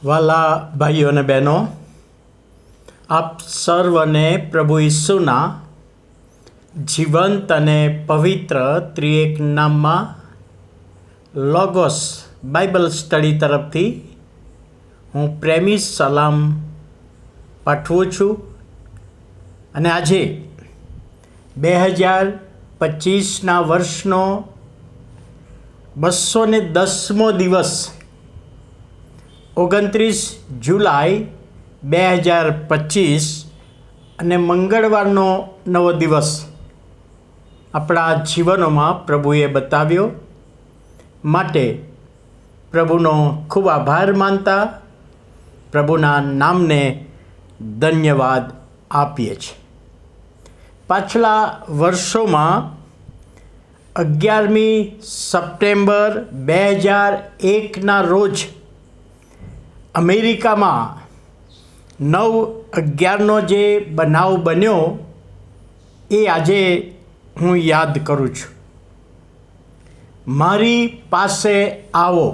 વાલા ભાઈઓ અને બહેનો, આપ સર્વને પ્રભુ ઈસુના જીવંત અને પવિત્ર ત્રિએક નામમાં લોગોસ બાઇબલ સ્ટડી તરફથી હું પ્રેમી સલામ પાઠવું છું. અને આજે 2025ના વર્ષનો 210મો દિવસ 29 જુલાઈ 2025 અને મંગળવારનો નવો દિવસ આપણા જીવનોમાં પ્રભુએ બતાવ્યો માટે પ્રભુનો ખૂબ આભાર માનતા પ્રભુના નામને ધન્યવાદ આપીએ છીએ. પાછલા વર્ષોમાં 11મી સપ્ટેમ્બર 2001ના રોજ અમેરિકામાં 9/11નો જે બનાવ બન્યો એ આજે હું યાદ કરું છું. મારી પાસે આવો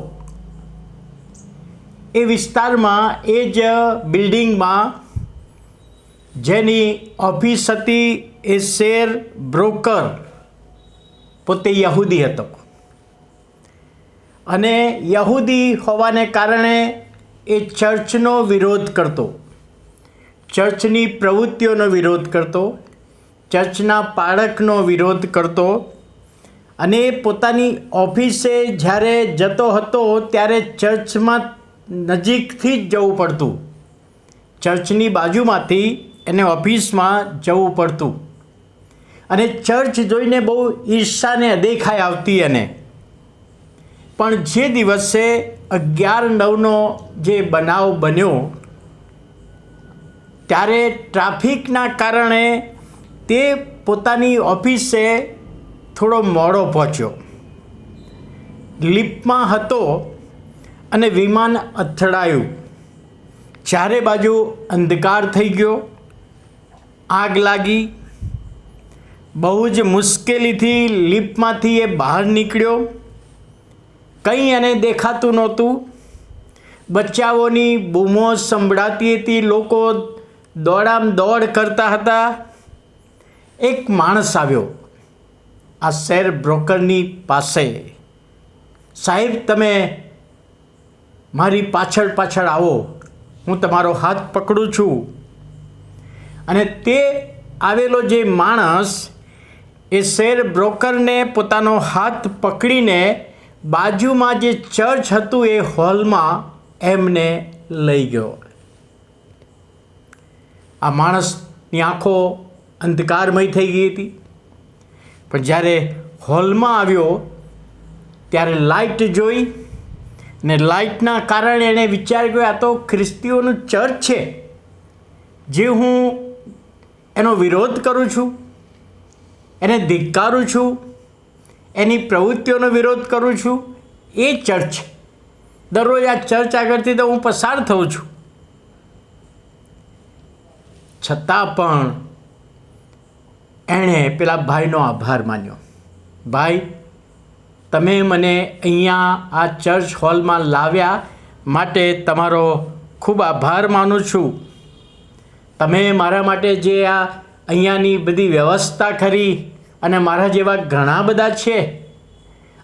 એ વિસ્તારમાં એ જ બિલ્ડિંગમાં જેની ઓફિસ હતી એ શેર બ્રોકર પોતે યહૂદી હતો અને યહૂદી હોવાને કારણે એ ચર્ચનો વિરોધ કરતો, ચર્ચની પ્રવૃત્તિઓનો વિરોધ કરતો, ચર્ચના પાળકનો વિરોધ કરતો અને પોતાની ઓફિસે જ્યારે જતો હતો ત્યારે ચર્ચમાં નજીકથી જ જવું પડતું, ચર્ચની બાજુમાંથી એને ઓફિસમાં જવું પડતું અને ચર્ચ જોઈને બહુ ઈર્ષાને અદેખાઈ આવતી એને. પણ જે દિવસે 11/9નો જે બનાવ બન્યો ત્યારે ટ્રાફિકના કારણે તે પોતાની ઓફિસે થોડો મોડો પહોંચ્યો. લિફ્ટમાં હતો અને વિમાન અથડાયું. ચારે બાજુ અંધકાર થઈ ગયો, આગ લાગી. બહુ જ મુશ્કેલીથી લિફ્ટમાંથી એ બહાર નીકળ્યો. કંઈ એને દેખાતું નહોતું. બચ્ચાઓની બૂમો સંભળાતી હતી, લોકો દોડામ દોડ કરતા હતા. એક માણસ આવ્યો આ શેર બ્રોકરની પાસે. સાહેબ, તમે મારી પાછળ પાછળ આવો, હું તમારો હાથ પકડું છું. અને તે આવેલો જે માણસ એ શેર બ્રોકરને પોતાનો હાથ પકડીને બાજુમાં જે ચર્ચ હતું એ હોલમાં એમને લઈ ગયો. આ માણસની આંખો અંધકારમય થઈ ગઈ હતી, પણ જ્યારે હોલમાં આવ્યો ત્યારે લાઇટ જોઈ ને લાઇટના કારણે એણે વિચાર કર્યો આ તો ખ્રિસ્તીઓનું ચર્ચ છે, જે હું એનો વિરોધ કરું છું, એને ધિક્કારું છું, એની પ્રવૃત્તિઓનો વિરોધ કરું છું, એ ચર્ચ. દરરોજ આ ચર્ચ આગળથી તો હું પસાર થઉં છું. છતાં પણ એણે પેલા ભાઈનો આભાર માન્યો. ભાઈ, તમે મને અહીંયા આ ચર્ચ હોલમાં લાવ્યા માટે તમારો ખૂબ આભાર માનું છું. તમે મારા માટે જે આ અહીંયાની બધી વ્યવસ્થા કરી અને મારા જેવા ઘણા બધા છે.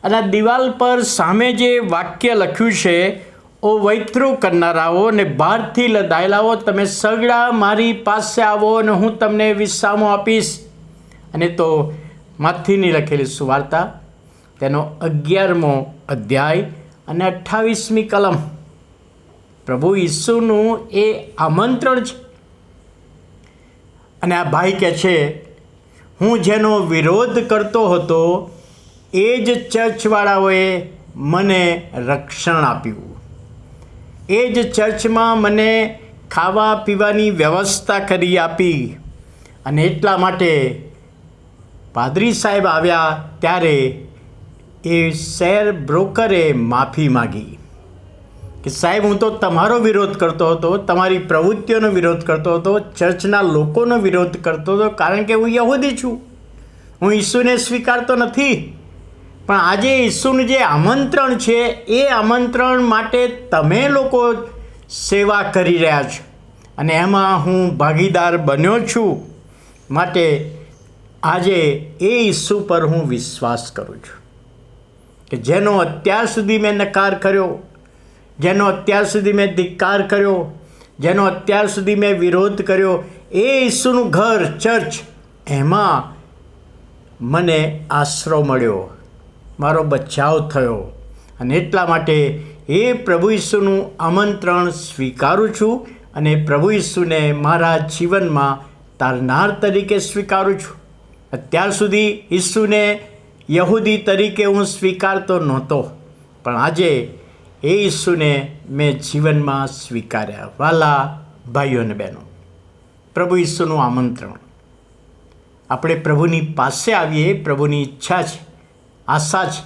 અને આ દિવાલ પર સામે જે વાક્ય લખ્યું છે, ઓ વૈતરું કરનારાઓ ને બહારથી લદાયેલાઓ, તમે સગડા મારી પાસે આવો અને હું તમને વિશ્રામો આપીશ. અને તો માથીની લખેલી સુવાર્તા તેનો 11મો અધ્યાય અને 28મી કલમ. પ્રભુ ઈસુનું એ આમંત્રણ છે. અને આ ભાઈ કહે છે, હું જેનો વિરોધ કરતો હતો એ જ ચર્ચવાળાઓએ મને રક્ષણ આપ્યું. એ જ ચર્ચમાં મને ખાવા પીવાની વ્યવસ્થા કરી આપી. અને એટલા માટે પાદરી સાહેબ આવ્યા ત્યારે એ શેર બ્રોકરે માફી માગી કે સાહેબ, હું તો તમારો વિરોધ કરતો હતો, તમારી પ્રવૃત્તિઓનો વિરોધ કરતો હતો, ચર્ચના લોકોનો વિરોધ કરતો હતો, કારણ કે હું યહૂદી છું, હું ઈસુને સ્વીકારતો નથી. પણ આજે ઈસુનું જે આમંત્રણ છે એ આમંત્રણ માટે તમે લોકો સેવા કરી રહ્યા છો અને એમાં હું ભાગીદાર બન્યો છું. માટે આજે એ ઈસુ પર હું વિશ્વાસ કરું છું કે જેનો અત્યાર સુધી મેં નકાર કર્યો, જેનો અત્યાર સુધી મેં ધિક્કાર કર્યો, જેનો અત્યાર સુધી મેં વિરોધ કર્યો, એ ઈસુનું ઘર ચર્ચ, એમાં મને આશરો મળ્યો, મારો બચાવ થયો. અને એટલા માટે એ પ્રભુ ઈસુનું આમંત્રણ સ્વીકારું છું અને પ્રભુ ઈસુને મારા જીવનમાં તારનાર તરીકે સ્વીકારું છું. અત્યાર સુધી ઈસુને યહૂદી તરીકે હું સ્વીકારતો નહોતો, પણ આજે એ ઈસુને મેં જીવનમાં સ્વીકાર્યા. વાલા ભાઈઓ અને બહેનો, પ્રભુ ઈસુનું આમંત્રણ. આપણે પ્રભુની પાસે આવીએ, પ્રભુની ઈચ્છા છે, આશા છે,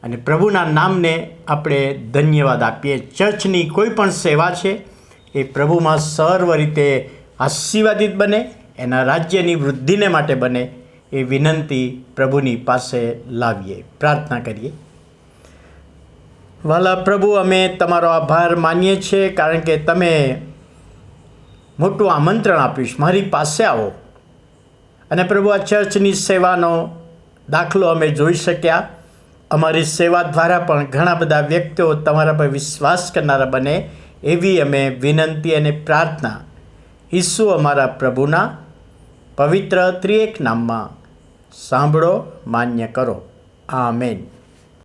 અને પ્રભુના નામને આપણે ધન્યવાદ આપીએ. ચર્ચની કોઈ પણ સેવા છે એ પ્રભુમાં સર્વ રીતે આશીર્વાદિત બને, એના રાજ્યની વૃદ્ધિને માટે બને, એ વિનંતી પ્રભુની પાસે લાવીએ. પ્રાર્થના કરીએ. વાલા પ્રભુ, અમે તમારો આભાર માનીએ છીએ કારણ કે તમે મોટું આમંત્રણ આપ્યું છે, મારી પાસે આવો. અને પ્રભુ, આ ચર્ચની સેવાનો દાખલો અમે જોઈ શક્યા. અમારી સેવા દ્વારા પણ ઘણા બધા વ્યક્તિઓ તમારા પર વિશ્વાસ કરનારા બને, એવી અમે વિનંતી અને પ્રાર્થના ઈસુ અમારા પ્રભુના પવિત્ર ત્રિએક નામમાં સાંભળો, માન્ય કરો. આમેન.